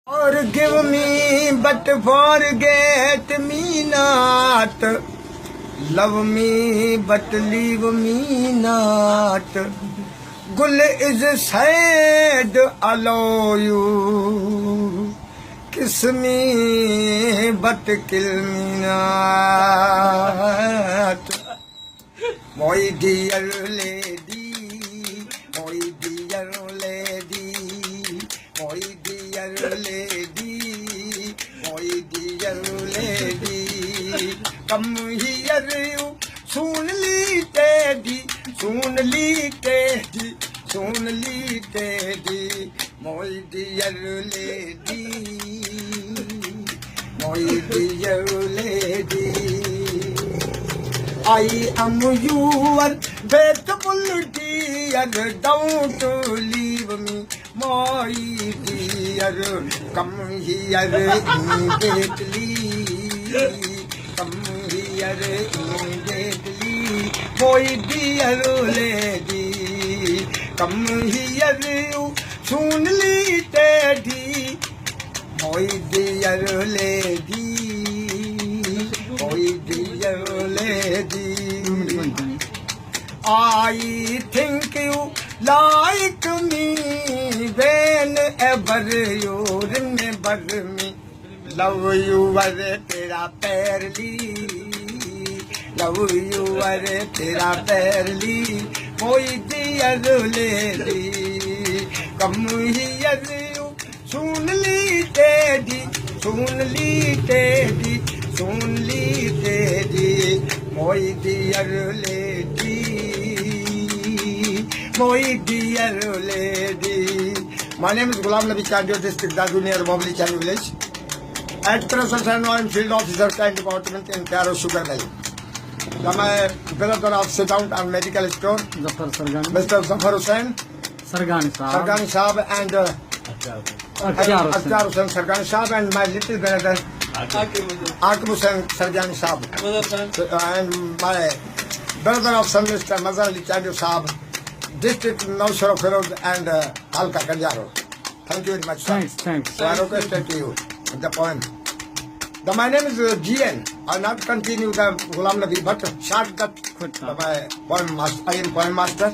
Forgive me, but forget me not. Love me, but leave me not. Gul is sad, allow you. Kiss me, but kill me not. My dear lady, my dear lady, my dear lady, my dear lady, come here you, soonly teddy, soonly teddy, soonly teddy, my dear lady, my dear lady. I am your faithful dear, don't leave me, my dear. Come here immediately, come here immediately, my dear lady. Come here you, soonly teddy, my dear lady, my dear lady. I think you like me whenever you remember me. Love you are tera perli, love you are tera perli, my dear lady. Come here you, soonly teddy, soonly teddy, soonly teddy, my dear lady, my dear lady. My name is Chandio, district Dadu near Bobli Chandio village. At present, I am field officer kind department in Caro Sugar Valley. My brother of sit down and medical store, Mr. Zafar Hussain, Sargani Saab and Akhtar Hussain Sargani Saab, and my little brother Akim Hussain Sargani Saab, and my brother of son Mr. Mazhar Ali Chandio Saab, district Nausar of Feroz and Halka Kanjaro. Thank you very much, sir. Thanks. So I requested to you the poem. My name is GN. I will not continue the Ghulam Nabi, but short the my poem master. I am poem master.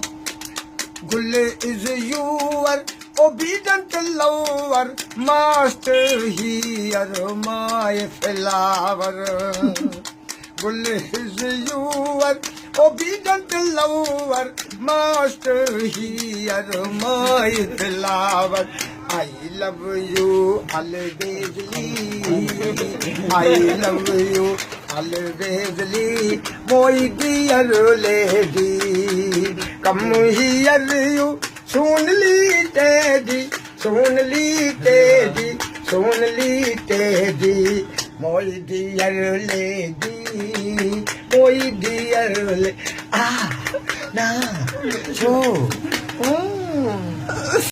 Gul is your obedient lover, master here, my flower. Gul is your obedient lover, master here, my flower. I love you always, I love you always, my dear lady. Come here you, soonly teddy, soonly teddy, soonly teddy, my dear lady, my dear lady. Ah, nah, so.